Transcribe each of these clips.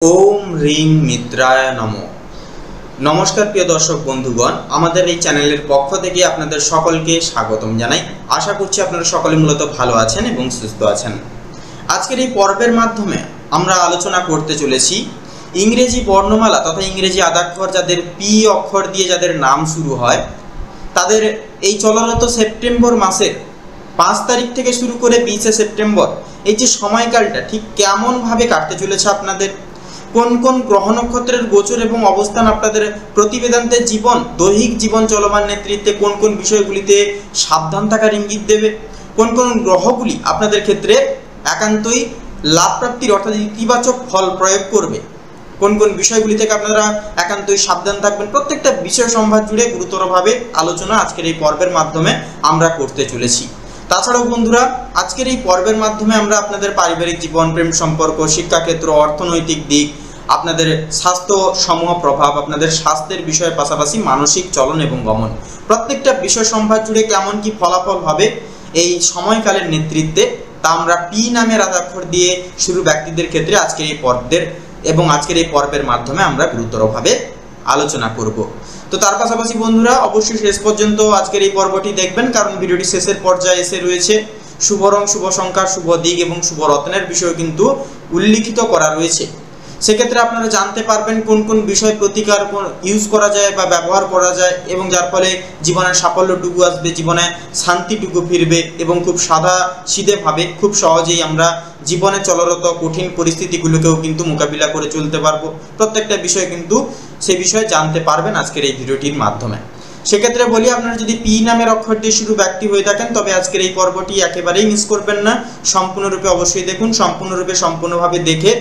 ওম হ্রিং মিত্রায় নমঃ। নমস্কার প্রিয় দর্শক বন্ধুগণ, আমাদের এই চ্যানেলের পক্ষ থেকে আপনাদের সকলকে স্বাগতম জানাই। আশা করছি আপনারা সকলে মূলত ভালো আছেন এবং সুস্থ আছেন। আজকের এই পর্বের মাধ্যমে আমরা আলোচনা করতে চলেছি ইংরেজি বর্ণমালা তথা ইংরেজি আদ্যাক্ষর যাদের পি অক্ষর দিয়ে যাদের নাম শুরু হয় তাদের এই চলরত সেপ্টেম্বর মাসের 5 তারিখ থেকে শুরু করে 20 সেপ্টেম্বর এই যে সময়কালটা ঠিক কেমনভাবে কাটতে চলেছে, আপনাদের কোন কোন গ্রহ নক্ষত্রের গোচর এবং অবস্থান আপনাদের প্রতিবেদান্তের জীবন দৈহিক জীবন চলমান নেতৃত্বে কোন কোন বিষয়গুলিতে সাবধান থাকার ইঙ্গিত দেবে, কোন কোন গ্রহগুলি আপনাদের ক্ষেত্রে একান্তই লাভ প্রাপ্তির অর্থাৎ ইতিবাচক ফল প্রয়োগ করবে, কোন কোন বিষয়গুলি থেকে আপনারা একান্তই সাবধান থাকবেন, প্রত্যেকটা বিষয় সম্ভার জুড়ে গুরুতরভাবে আলোচনা আজকের এই পর্বের মাধ্যমে আমরা করতে চলেছি। তাছাড়াও বন্ধুরা, আজকের এই পর্বের মাধ্যমে আমরা আপনাদের পারিবারিক জীবন, প্রেম সম্পর্ক, শিক্ষাক্ষেত্র, অর্থনৈতিক দিক, আপনাদের স্বাস্থ্য সমূহ প্রভাব, আপনাদের স্বাস্থ্যের বিষয়ের পাশাপাশি মানসিক চলন এবং গমন প্রত্যেকটা বিষয় সম্ভার জুড়ে কেমন কি ফলাফল হবে এই সময়কালের নেতৃত্বে তা আমরা পি নামের আদ্যাক্ষর দিয়ে শুরু ব্যক্তিদের ক্ষেত্রে আজকের এই পর্বের মাধ্যমে আমরা গুরুতরভাবে আলোচনা করব। তো তার পাশাপাশি বন্ধুরা অবশ্যই শেষ পর্যন্ত আজকের এই পর্বটি দেখবেন, কারণ ভিডিওটি শেষের পর্যায়ে এসে রয়েছে শুভ রং, শুভ সংখ্যা, শুভ দিক এবং শুভ রত্নের বিষয় কিন্তু উল্লিখিত করা রয়েছে। সেক্ষেত্রে আপনারা জানতে পারবেন কোন কোন বিষয় প্রতিকার ইউজ করা যায় বা ব্যবহার করা যায় এবং যার ফলে জীবনের সাফল্যটুকু আসবে, জীবনে শান্তিটুকু ফিরবে এবং খুব সাদা সিধেভাবে খুব সহজেই আমরা জীবনে চলরত কঠিন পরিস্থিতিগুলোকেও কিন্তু মোকাবিলা করে চলতে পারবো। প্রত্যেকটা বিষয় কিন্তু সে বিষয়ে জানতে পারবেন আজকের এই ভিডিওটির মাধ্যমে। সেক্ষেত্রে বলি, আপনারা যদি পি নামের অক্ষর দিয়ে শুরু ব্যক্তি হয়ে থাকেন তবে আজকের এই পর্বটি একেবারেই মিস করবেন না, সম্পূর্ণরূপে অবশ্যই দেখুন। সম্পূর্ণভাবে দেখে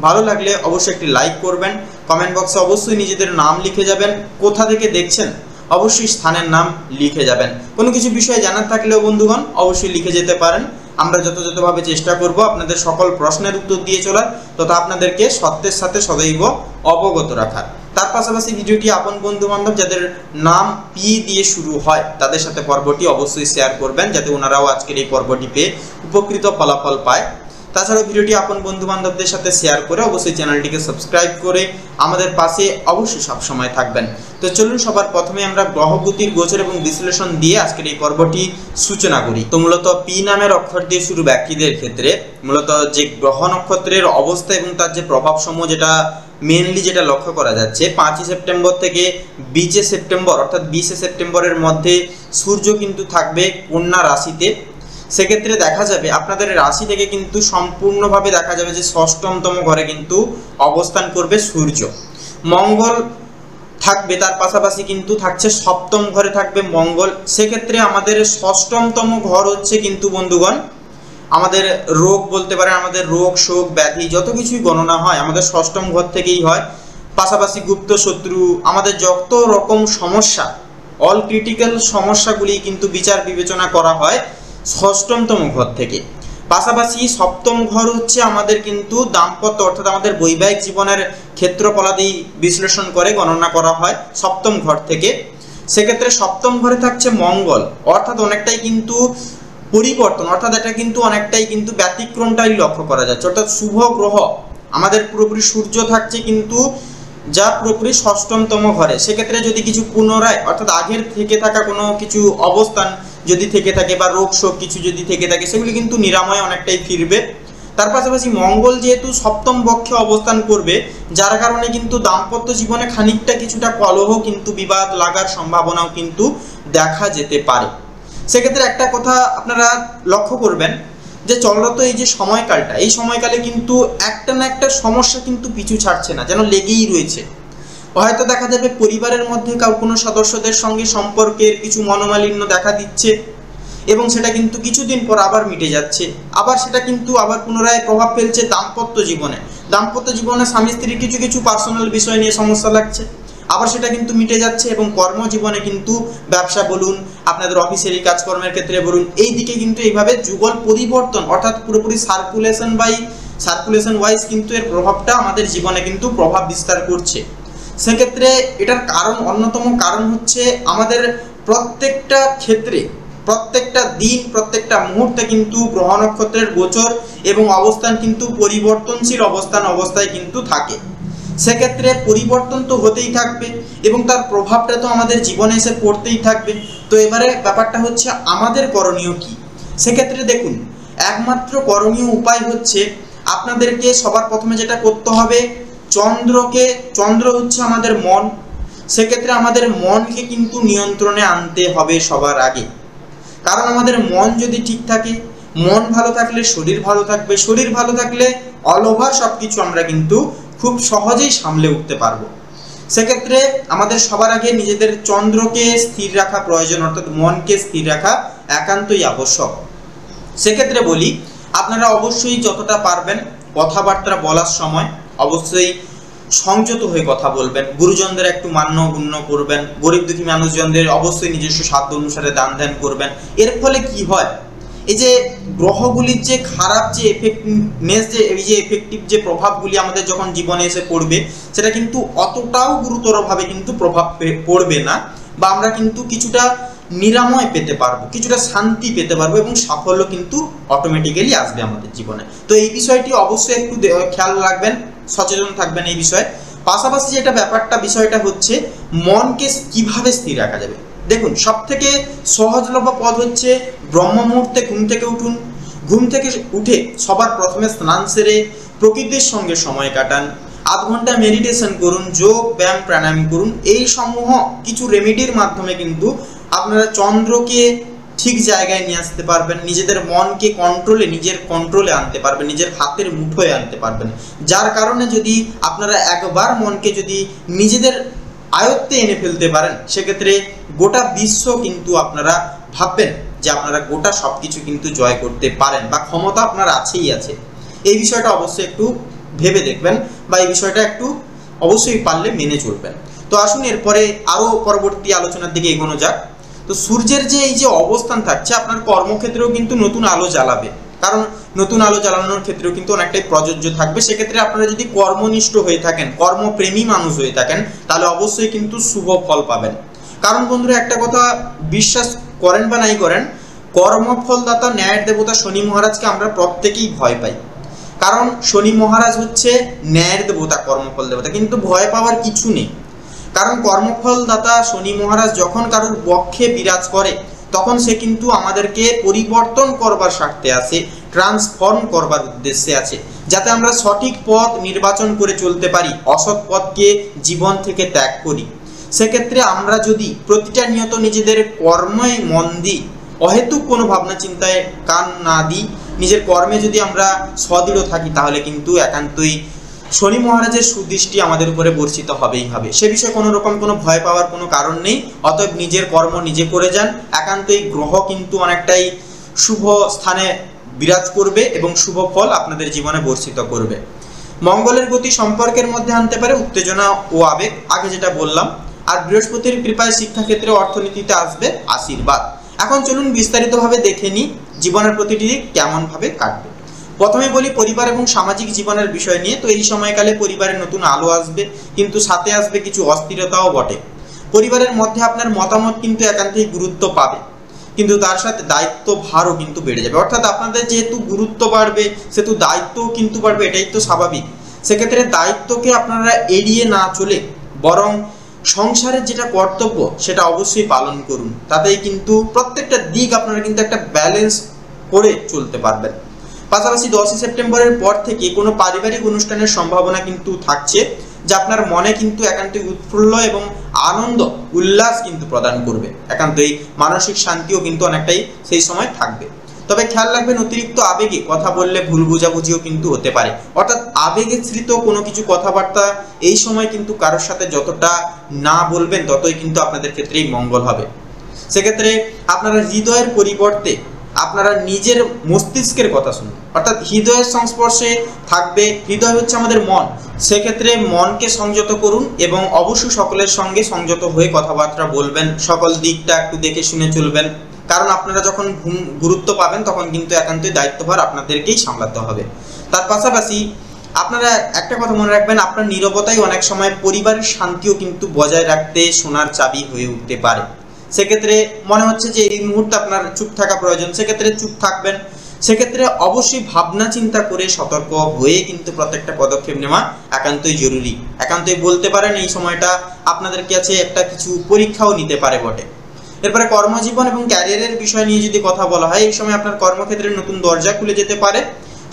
ভালো লাগলে অবশ্যই একটি লাইক করবেন, কমেন্ট বক্সে অবশ্যই নিজেদের নাম লিখে যাবেন, কোথা থেকে দেখছেন অবশ্যই স্থানের নাম লিখে যাবেন। কোনো কিছু বিষয়ে জানার থাকলেও বন্ধুগণ অবশ্যই লিখে যেতে পারেন, আমরা যথাযথভাবে চেষ্টা করব আপনাদের সকল প্রশ্নের উত্তর দিয়ে চলার তথা আপনাদেরকে সত্যের সাথে সদৈব অবগত রাখার। তার পাশাপাশি ভিডিওটি আপন বন্ধু বান্ধব যাদের নাম পি দিয়ে শুরু হয় তাদের সাথে পর্বটি অবশ্যই শেয়ার করবেন, যাতে ওনারাও আজকের এই পর্বটি পেয়ে উপকৃত ফলাফল পায়। তাছাড়াও ভিডিওটি আপন বন্ধু বান্ধবদের সাথে শেয়ার করে অবশ্যই চ্যানেলটিকে সাবস্ক্রাইব করে আমাদের পাশে অবশ্যই সবসময় থাকবেন। তো চলুন সবার প্রথমে আমরা গ্রহগতির গোচর এবং বিশ্লেষণ দিয়ে আজকের এই পর্বটি সূচনা করি। তো মূলত পি নামের অক্ষর দিয়ে শুরু ব্যক্তিদের ক্ষেত্রে মূলত যে গ্রহ নক্ষত্রের অবস্থা এবং তার যে প্রভাবসমূহ যেটা লক্ষ্য করা যাচ্ছে 5 সেপ্টেম্বর থেকে 20 সেপ্টেম্বর অর্থাৎ 20 সেপ্টেম্বরের মধ্যে সূর্য কিন্তু থাকবে কন্যা রাশিতে। সেক্ষেত্রে দেখা যাবে আপনাদের রাশি থেকে কিন্তু সম্পূর্ণভাবে দেখা যাবে যে ষষ্ঠমতম ঘরে কিন্তু অবস্থান করবে সূর্য। মঙ্গল থাকবে, তার পাশাপাশি কিন্তু থাকছে সপ্তম ঘরে থাকবে মঙ্গল। সেক্ষেত্রে আমাদের ষষ্ঠমতম ঘর হচ্ছে কিন্তু বন্ধুগণ আমাদের রোগ বলতে পারেন, আমাদের রোগ শোক ব্যাধি যত কিছুই গণনা হয় আমাদের ষষ্ঠম ঘর থেকেই হয়। পাশাপাশি গুপ্ত শত্রু, আমাদের যত রকম সমস্যা, অল ক্রিটিক্যাল সমস্যাগুলি কিন্তু বিচার বিবেচনা করা হয় ষষ্ঠমতম ঘর থেকে। পাশাপাশি সপ্তম ঘর হচ্ছে আমাদের কিন্তু দাম্পত্য অর্থাৎ আমাদের বৈবাহিক জীবনের ক্ষেত্রফলাদি বিশ্লেষণ করে গণনা করা হয় সপ্তম ঘর থেকে। সেক্ষেত্রে সপ্তম ঘরে থাকছে মঙ্গল, অর্থাৎ অনেকটাই কিন্তু পরিবর্তন, অর্থাৎ এটা কিন্তু অনেকটাই কিন্তু ব্যতিক্রমটাই লক্ষ্য করা যাচ্ছে। অর্থাৎ শুভ গ্রহ আমাদের পুরোপুরি সূর্য থাকছে কিন্তু যা পুরোপুরি ষষ্ঠমতম ঘরে। সেক্ষেত্রে যদি কিছু পুনরায় অর্থাৎ আগের থেকে থাকা কোনো কিছু অবস্থান যদি থেকে থাকে বা রোগ শোক কিছু যদি থেকে থাকে সেগুলি কিন্তু নিরাময় অনেকটাই ফিরবে। তার পাশাপাশি মঙ্গল যেহেতু সপ্তম পক্ষে অবস্থান করবে যার কারণে কিন্তু দাম্পত্য জীবনে খানিকটা কিছুটা কলহ কিন্তু বিবাদ লাগার সম্ভাবনাও কিন্তু দেখা যেতে পারে। সেক্ষেত্রে একটা কথা আপনারা লক্ষ্য করবেন যে চলরত এই যে সময়কালটা, এই সময়কালে কিন্তু একটা না একটা সমস্যা কিন্তু পিছু ছাড়ছে না, যেন লেগেই রয়েছে। হয়তো দেখা যাবে পরিবারের মধ্যে কোনো সদস্যদের সঙ্গে সম্পর্কের কিছু মনোমালিন্য দেখা দিচ্ছে এবং সেটা কিন্তু কিছুদিন পর আবার মিটে যাচ্ছে, আবার সেটা কিন্তু আবার পুনরায় প্রভাব ফেলছে দাম্পত্য জীবনে স্বামী স্ত্রীর কিছু কিছু পার্সোনাল বিষয় নিয়ে সমস্যা লাগছে, আবার সেটা কিন্তু মিটে যাচ্ছে। এবং কর্মজীবনে কিন্তু ব্যবসা বলুন, আপনাদের অফিসেরই কাজকর্মের ক্ষেত্রে বলুন, এই দিকে কিন্তু এইভাবে যুগল পরিবর্তন অর্থাৎ পুরোপুরি সার্কুলেশন ওয়াইজ কিন্তু এর প্রভাবটা আমাদের জীবনে কিন্তু প্রভাব বিস্তার করছে। সেক্ষেত্রে এটার অন্যতম কারণ হচ্ছে আমাদের প্রত্যেকটা ক্ষেত্রে প্রত্যেকটা দিন প্রত্যেকটা মুহূর্তে কিন্তু গ্রহ নক্ষত্রের গোচর এবং অবস্থান কিন্তু পরিবর্তনশীল অবস্থায় কিন্তু থাকে। সেক্ষেত্রে পরিবর্তন তো হতেই থাকবে এবং তার প্রভাবটা তো আমাদের জীবনে এসে পড়তেই থাকবে। তো এবারে ব্যাপারটা হচ্ছে আমাদের করণীয় কি? সেক্ষেত্রে দেখুন, একমাত্র করণীয় উপায় হচ্ছে আপনাদেরকে সবার প্রথমে যেটা করতে হবে, চন্দ্র হচ্ছে আমাদের মন, সেক্ষেত্রে আমাদের মনকে কিন্তু নিয়ন্ত্রণে আনতে হবে সবার আগে। কারণ আমাদের মন যদি ঠিক থাকে, মন ভালো থাকলে শরীর ভালো থাকবে, শরীর ভালো থাকলে অল ওভার সবকিছু আমরা কিন্তু খুব সহজেই সামলে উঠতে পারবো। সেক্ষেত্রে আমাদের সবার আগে নিজেদের চন্দ্রকে স্থির রাখা প্রয়োজন, অর্থাৎ মনকে স্থির রাখা একান্তই আবশ্যক। সেক্ষেত্রে বলি, আপনারা অবশ্যই যতটা পারবেন কথাবার্তা বলার সময় অবশ্যই সংযত হয়ে কথা বলবেন, গুরুজনদের একটু মান্য গুণ্য করবেন, গরিব দুঃখী মানুষজনদের অবশ্যই নিজস্ব সাধ্য অনুসারে দান ধ্যান করবেন। এর ফলে কি হয়, এই যে গ্রহগুলির যে খারাপ যে এফেক্টনেস, যে এই যে এফেক্টিভ যে প্রভাবগুলি আমাদের যখন জীবনে এসে পড়বে, সেটা কিন্তু অতটাও গুরুতরভাবে কিন্তু প্রভাব পড়বে না, বা আমরা কিন্তু কিছুটা নিরাময় পেতে পারবো, কিছুটা শান্তি পেতে পারবো এবং সাফল্য কিন্তু অটোমেটিক্যালি আসবে আমাদের জীবনে। তো এই বিষয়টি অবশ্যই একটু খেয়াল রাখবেন, সচেতন থাকবেন এই বিষয়ে। পাশাপাশি যেটা বিষয়টা হচ্ছে মনকে কিভাবে স্থির রাখা যাবে। দেখুন, সব থেকে সহজলভ্য পথ হচ্ছে ব্রহ্ম মুহূর্তে ঘুম থেকে উঠুন, ঘুম থেকে উঠে সবার প্রথমে স্নান সেরে প্রকৃতির সঙ্গে সময় কাটান, আধ ঘন্টা মেডিটেশন করুন, যোগ ব্যায়াম প্রাণায়াম করুন। এই সমূহ কিছু রেমেডির মাধ্যমে কিন্তু আপনারা চন্দ্রকে ঠিক জায়গায় নিয়ে আসতে পারবেন, নিজেদের মনকে নিজের কন্ট্রোলে আনতে পারবেন, নিজের হাতের মুঠোয় আনতে পারবেন। যার কারণে যদি আপনারা একবার মনকে যদি নিজেদের আয়ত্তে এনে ফেলতে পারেন, সেক্ষেত্রে গোটা বিশ্ব কিন্তু আপনারা ভাববেন যে আপনারা গোটা সবকিছু কিন্তু জয় করতে পারেন, বা ক্ষমতা আপনার আছেই আছে। এই বিষয়টা অবশ্যই একটু ভেবে দেখবেন, বা এই বিষয়টা একটু অবশ্যই পারলে মেনে চলবেন। তো আসুন এরপরে আরো পরবর্তী আলোচনার দিকে এগোনো যাক। তো সূর্যের যে এই যে অবস্থান থাকছে, আপনার কর্মক্ষেত্রেও কিন্তু নতুন আলো জ্বালাবে, কারণ নতুন আলো জ্বালানোর ক্ষেত্রেও কিন্তু অনেকটাই প্রযোজ্য থাকবে। সেক্ষেত্রে আপনারা যদি কর্মনিষ্ঠ হয়ে থাকেন, কর্মপ্রেমী মানুষ হয়ে থাকেন, তাহলে অবশ্যই কিন্তু শুভ ফল পাবেন। কারণ বন্ধুরা, একটা কথা বিশ্বাস করেন বা নাই করেন, কর্মফলদাতা ন্যায়ের দেবতা শনি মহারাজকে আমরা প্রত্যেকেই ভয় পাই। কারণ শনি মহারাজ হচ্ছে ন্যায়ের দেবতা, কর্মফল দেবতা, কিন্তু ভয় পাওয়ার কিছু নেই। কারণ কর্মফলদাতা শনি মহারাজ যখন কারোর পক্ষে বিরাজ করে, তখন সে কিন্তু আমাদেরকে পরিবর্তন করবার স্বার্থে আছে, ট্রান্সফর্ম করবার উদ্দেশ্যে আছে, যাতে আমরা সঠিক পথ নির্বাচন করে চলতে পারি, অসৎ পথকে জীবন থেকে ত্যাগ করি। সেক্ষেত্রে আমরা যদি প্রতিটা নিয়ত নিজেদের কর্মে মন দিই, অহেতুক কোনো ভাবনা চিন্তায় কান না দিই, নিজের কর্মে যদি আমরা সদৃঢ় থাকি, তাহলে কিন্তু একান্তই শনি মহারাজের সুদৃষ্টি আমাদের উপরে বর্ষিত হবেই হবে। সে বিষয়ে কোনো রকম কোনো ভয় পাওয়ার কোনো কারণ নেই। অতএব নিজের কর্ম নিজে করে যান, একান্তই গ্রহ কিন্তু অনেকটাই শুভ স্থানে বিরাজ করবে এবং শুভ ফল আপনাদের জীবনে বর্ষিত করবে। মঙ্গলের গতি সম্পর্কের মধ্যে আনতে পারে উত্তেজনা ও আবেগ, আগে যেটা বললাম। আর বৃহস্পতির কৃপায় শিক্ষাক্ষেত্রে অর্থনীতিতে আসবে আশীর্বাদ। এখন চলুন বিস্তারিতভাবে দেখে নিই জীবনের প্রতিটি দিক কেমনভাবে কাটবে। প্রথমে বলি পরিবার এবং সামাজিক জীবনের বিষয় নিয়ে। তো এই সময়কালে পরিবারের নতুন আলো আসবে, কিন্তু সাথে আসবে কিছু অস্থিরতাও বটে। পরিবারের মধ্যে আপনার মতামত কিন্তু একান্তই গুরুত্ব পাবে, কিন্তু তার সাথে দায়িত্ব ভারও কিন্তু বেড়ে যাবে। অর্থাৎ আপনাদের যেহেতু গুরুত্ব বাড়বে, সেহেতু দায়িত্বও কিন্তু বাড়বে, এটাই তো স্বাভাবিক। সেক্ষেত্রে দায়িত্বকে আপনারা এড়িয়ে না চলে বরং সংসারের যেটা কর্তব্য সেটা অবশ্যই পালন করুন। তাতেই কিন্তু প্রত্যেকটা দিক আপনারা কিন্তু একটা ব্যালেন্স করে চলতে পারবেন। পাশাপাশি 10ই সেপ্টেম্বরের পর থেকে কোনো পারিবারিক অনুষ্ঠানের সম্ভাবনা কিন্তু থাকছে, যা আপনার মনে কিন্তু একান্তই উৎফুল্ল এবং আনন্দ উল্লাস কিন্তু প্রদান করবে। একান্তই মানসিক শান্তিও কিন্তু অনেকটাই সেই সময় থাকবে। তবে খেয়াল রাখবেন, অতিরিক্ত আবেগে কথা বললে ভুল বোঝাবুঝিও কিন্তু হতে পারে। অর্থাৎ আবেগেশ্রিত কোনো কিছু কথাবার্তা এই সময় কিন্তু কারোর সাথে যতটা না বলবেন, ততই কিন্তু আপনাদের ক্ষেত্রেই মঙ্গল হবে। সেক্ষেত্রে আপনারা হৃদয়ের পরিবর্তে আপনারা নিজের মস্তিষ্কের কথা শুনুন, অর্থাৎ হৃদয়ের সংস্পর্শে থাকবে। হৃদয় হচ্ছে আমাদের মন, সেক্ষেত্রে মনকে সংযত করুন এবং অবশ্যই সকলের সঙ্গে সংযত হয়ে কথাবার্তা বলবেন, সকল দিকটা একটু দেখে শুনে চলবেন। কারণ আপনারা যখন গুরুত্ব পাবেন, তখন কিন্তু একান্তই দায়িত্বভার আপনাদেরকেই সামলাতে হবে। তার পাশাপাশি আপনারা একটা কথা মনে রাখবেন, আপনার নীরবতাই অনেক সময় পরিবারের শান্তিও কিন্তু বজায় রাখতে সোনার চাবি হয়ে উঠতে পারে। সেক্ষেত্রে মনে হচ্ছে যে এই মুহূর্তে আপনার চুপ থাকা প্রয়োজন, সেক্ষেত্রে চুপ থাকবেন। সেক্ষেত্রে অবশ্যই ভাবনা চিন্তা করে সতর্ক হয়ে কিন্তু প্রত্যেকটা পদক্ষেপ নেওয়া একান্তই জরুরি। একান্তই বলতে পারেন এই সময়টা আপনাদের কাছে একটা কিছু পরীক্ষাও নিতে পারে বটে। এরপরে কর্মজীবন এবং ক্যারিয়ারের বিষয় নিয়ে যদি কথা বলা হয়, এই সময় আপনার কর্মক্ষেত্রে নতুন দরজা খুলে যেতে পারে।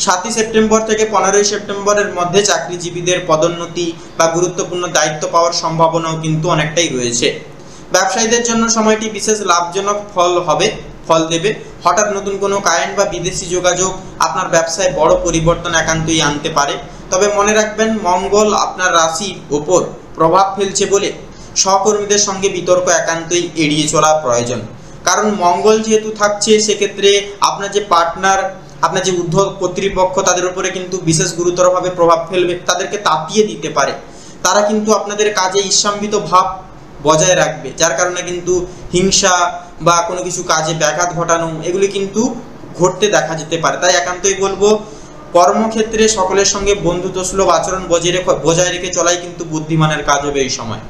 7ই সেপ্টেম্বর থেকে 15ই সেপ্টেম্বরের মধ্যে চাকরিজীবীদের পদোন্নতি বা গুরুত্বপূর্ণ দায়িত্ব পাওয়ার সম্ভাবনাও কিন্তু অনেকটাই রয়েছে। ব্যবসায়ীদের জন্য সময়টি বিশেষ লাভজনক ফল দেবে। হঠাৎ নতুন কোনো ক্লায়েন্ট বা বিদেশি যোগাযোগ আপনার ব্যবসায় বড় পরিবর্তন একান্তই আনতে পারে। তবে মনে রাখবেন, মঙ্গল আপনার রাশির ওপর প্রভাব ফেলছে বলে সহকর্মীদের সঙ্গে বিতর্ক একান্তই এড়িয়ে চলা প্রয়োজন। কারণ মঙ্গল যেহেতু থাকছে, সেক্ষেত্রে আপনার যে পার্টনার, আপনার যে ঊর্ধ্ব কর্তৃপক্ষ, তাদের উপরে কিন্তু বিশেষ গুরুতরভাবে প্রভাব ফেলবে, তাদেরকে তাতিয়ে দিতে পারে। তারা কিন্তু আপনাদের কাজে ঈর্ষান্বিত ভাব বজায় রাখবে, যার কারণে কিন্তু হিংসা বা কোনো কিছু কাজে ব্যাঘাত ঘটানো এগুলি কিন্তু ঘটতে দেখা যেতে পারে। তাই একান্তই বলবো, কর্মক্ষেত্রে সকলের সঙ্গে বন্ধুত্বসুলভ আচরণ বজায় রেখে চলাই কিন্তু বুদ্ধিমানের কাজ হবে এই সময়।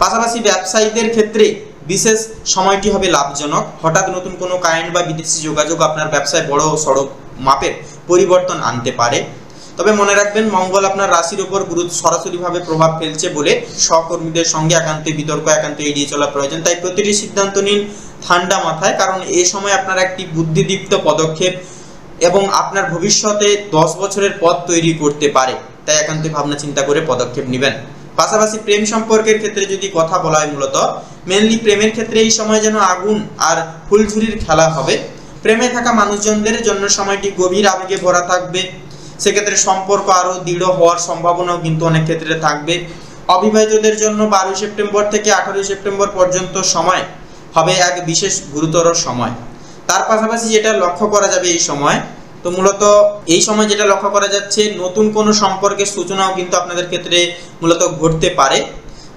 পাশাপাশি ব্যবসায়ীদের ক্ষেত্রে বিশেষ সময়টি হবে লাভজনক। হঠাৎ নতুন কোনো ক্লায়েন্ট বা বিদেশি যোগাযোগ আপনার ব্যবসায় বড় সড়ক মাপের পরিবর্তন আনতে পারে। তবে মনে রাখবেন, মঙ্গল আপনার রাশির উপর সরাসরিভাবে প্রভাব ফেলছে বলে সহকর্মীদের সঙ্গে একান্তই বিতর্ক একান্তই এড়িয়ে চলা প্রয়োজন। তাই প্রতিটি সিদ্ধান্ত নিন ঠান্ডা মাথায়, কারণ এই সময় আপনার একটি বুদ্ধিদীপ্ত পদক্ষেপ এবং আপনার ভবিষ্যতে 10 বছরের পথ তৈরি করতে পারে। তাই একান্তই ভাবনা চিন্তা করে পদক্ষেপ নেবেন। পাশাপাশি প্রেম সম্পর্কের ক্ষেত্রে যদি কথা বলা হয়, মূলত মেনলি প্রেমের ক্ষেত্রে এই সময় যেন আগুন আর ফুলঝুরির খেলা হবে। প্রেমে থাকা মানুষজনদের জন্য সময়টি গভীর আবেগে ভরা থাকবে। সেক্ষেত্রে সম্পর্ক আরও দৃঢ় হওয়ার সম্ভাবনাও কিন্তু অনেক ক্ষেত্রে থাকবে। অবিবাহিতদের জন্য 12 সেপ্টেম্বর থেকে 18 সেপ্টেম্বর পর্যন্ত সময় হবে এক বিশেষ গুরুতর সময়। তার পাশাপাশি যেটা লক্ষ্য করা যাবে এই সময়, তো মূলত এই সময় যেটা লক্ষ্য করা যাচ্ছে, নতুন কোনো সম্পর্কের সূচনাও কিন্তু আপনাদের ক্ষেত্রে মূলত ঘটতে পারে।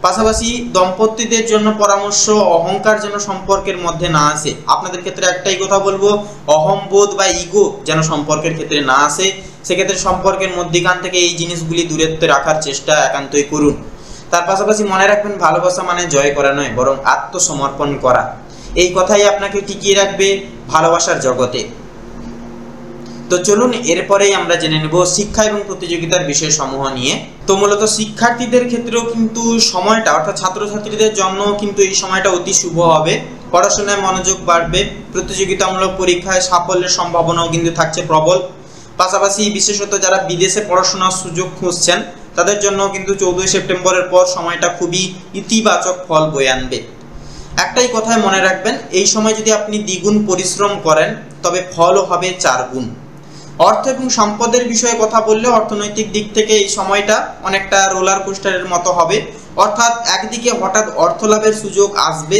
পাশাপাশি দম্পতিদের জন্য পরামর্শ, অহংকার যেন সম্পর্কের মধ্যে না আসে। আপনাদের ক্ষেত্রে একটাই কথা বলবো, অহংবোধ বা ইগো যেন সম্পর্কের ক্ষেত্রে না আসে। সেক্ষেত্রে সম্পর্কের মধ্যিখান থেকে এই জিনিসগুলি দূরত্বে রাখার চেষ্টা একান্তই করুন। তার পাশাপাশি মনে রাখবেন, ভালোবাসা মানে জয় করা নয়, বরং আত্মসমর্পণ করা। এই কথাই আপনাকে টিকিয়ে রাখবে ভালোবাসার জগতে। তো চলুন এরপরেই আমরা জেনে নেব শিক্ষা এবং প্রতিযোগিতার বিষয়সমূহ নিয়ে। তো মূলত শিক্ষার্থীদের ক্ষেত্রেও কিন্তু সময়টা, অর্থাৎ ছাত্রছাত্রীদের জন্য কিন্তু এই সময়টা অতি শুভ হবে। পড়াশোনায় মনোযোগ বাড়বে, প্রতিযোগিতামূলক পরীক্ষায় সাফল্যের সম্ভাবনাও কিন্তু থাকছে প্রবল। পাশাপাশি বিশেষত যারা বিদেশে পড়াশোনার সুযোগ খুঁজছেন, তাদের জন্য কিন্তু 14 সেপ্টেম্বরের পর সময়টা খুবই ইতিবাচক ফল বয়ে আনবে। একটাই কথায় মনে রাখবেন, এই সময় যদি আপনি দ্বিগুণ পরিশ্রম করেন, তবে ফলও হবে 4 গুণ। অর্থ এবং সম্পদের বিষয়ে কথা বললে, অর্থনৈতিক দিক থেকে এই সময়টা অনেকটা রোলার কোস্টারের মতো হবে। অর্থাৎ একদিকে হঠাৎ অর্থ লাভের সুযোগ আসবে,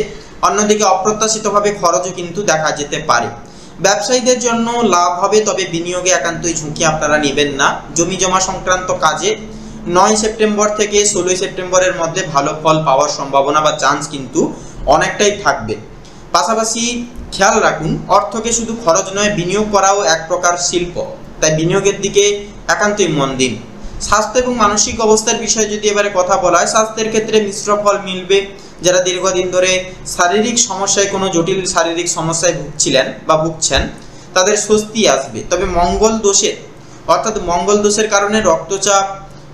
অন্যদিকে অপ্রত্যাশিতভাবে খরচও কিন্তু দেখা যেতে পারে। ব্যবসায়ীদের জন্য লাভ হবে, তবে বিনিয়োগে একান্তই ঝুঁকি আপনারা নেবেন না। জমি জমা সংক্রান্ত কাজে 9 সেপ্টেম্বর থেকে 16 সেপ্টেম্বরের মধ্যে ভালো ফল পাওয়ার সম্ভাবনা বা চান্স কিন্তু অনেকটাই থাকবে। পাশাপাশি খেয়াল রাখুন, অর্থকে শুধু খরচ নয়, বিনিয়োগ করাও এক প্রকার শিল্প। তাই বিনিয়োগের দিকে একান্তই মন দিন। স্বাস্থ্য এবং মানসিক অবস্থার বিষয়ে যদি এবারে কথা বলা হয়, স্বাস্থ্যের ক্ষেত্রে মিশ্র ফল মিলবে। যারা দীর্ঘদিন ধরে শারীরিক সমস্যায়, কোনো জটিল শারীরিক সমস্যায় ভুগছেন, তাদের স্বস্তি আসবে। তবে মঙ্গল দোষের কারণে রক্তচাপ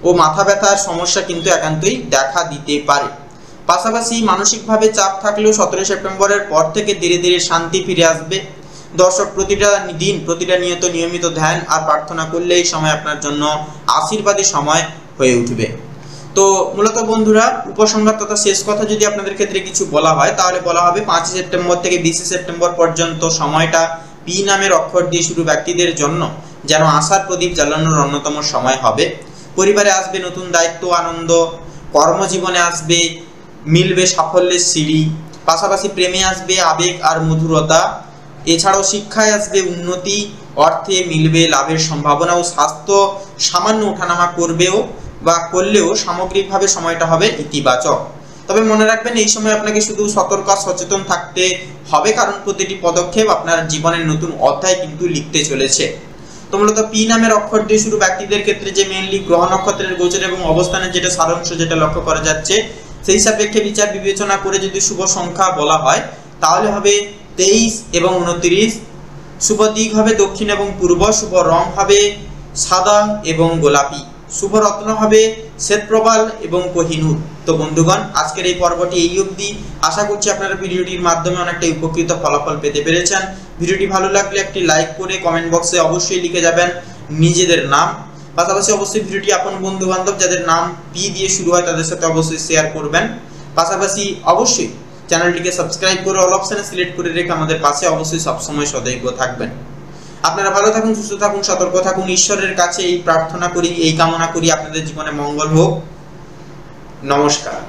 ও মাথা ব্যথার সমস্যা কিন্তু একান্তই দেখা দিতে পারে। পাশাপাশি মানসিকভাবে চাপ থাকলেও 17 সেপ্টেম্বরের পর থেকে ধীরে ধীরে শান্তি ফিরে আসবে। দর্শক, প্রতিটা নিয়মিত ধ্যান আর প্রার্থনা করলে এই সময় আপনার জন্য আশীর্বাদী সময় হয়ে উঠবে। তো মূলত বন্ধুরা, উপসংহার তথা শেষ কথা যদি আপনাদের ক্ষেত্রে কিছু বলা হয়, তাহলে বলা হবে 5 সেপ্টেম্বর থেকে 20 সেপ্টেম্বর পর্যন্ত সময়টা পি নামের অক্ষর দিয়ে শুরু ব্যক্তিদের জন্য যেন আশার প্রদীপ জ্বালানোর অন্যতম সময় হবে। পরিবারে আসবে নতুন দায়িত্ব, আনন্দ। কর্মজীবনে মিলবে সাফল্যের সিঁড়ি। পাশাপাশি প্রেমে আসবে আবেগ আর মধুরতা। এছাড়াও শিক্ষায় আসবে উন্নতি, অর্থে মিলবে লাভের সম্ভাবনা ও স্বাস্থ্য সামান্য ওঠানামা করলেও সামগ্রিকভাবে সময়টা হবে ইতিবাচক। তবে মনে রাখবেন, এই সময় আপনাকে শুধু সতর্ক সচেতন থাকতে হবে, কারণ প্রতিটি পদক্ষেপ আপনার জীবনের নতুন অধ্যায় কিন্তু লিখতে চলেছে। তো মূলত পি নামের অক্ষর দিয়ে শুরু ব্যক্তিদের ক্ষেত্রে যে মেনলি গ্রহ নক্ষত্রের গোচর এবং অবস্থানের যেটা সারাংশ যেটা লক্ষ্য করা যাচ্ছে, সেই সাপেক্ষে বিচার বিবেচনা করে যদি শুভ সংখ্যা বলা হয়, তাহলে হবে 23 এবং 29, শুভ দিক হবে দক্ষিণ এবং পূর্ব। শুভ রং হবে সাদা এবং গোলাপি। শুভ রত্ন হবে শ্বেতপ্রবাল এবং কোহিনূর। তো বন্ধুগণ, আজকের এই পর্বটি এই অবধি। আশা করছি আপনারা ভিডিওটির মাধ্যমে অনেকটা উপকৃত ফলাফল পেতে পেরেছেন। ভিডিওটি ভালো লাগলে একটি লাইক করে কমেন্ট বক্সে অবশ্যই লিখে যাবেন নিজেদের নাম। পাশাপাশি অবশ্যই ভিডিওটি আপন বন্ধু বান্ধব যাদের নাম পি দিয়ে শুরু হয় তাদের সাথে অবশ্যই শেয়ার করবেন। পাশাপাশি অবশ্যই চ্যানেলটিকে সাবস্ক্রাইব করে অল অপশনে সিলেক্ট করে রেখে আমাদের পাশে অবশ্যই সবসময় সদৈব থাকবেন। আপনারা ভালো থাকুন, সুস্থ থাকুন, সতর্ক থাকুন। ঈশ্বরের কাছে এই প্রার্থনা করি, এই কামনা করি আপনাদের জীবনে মঙ্গল হোক। নমস্কার।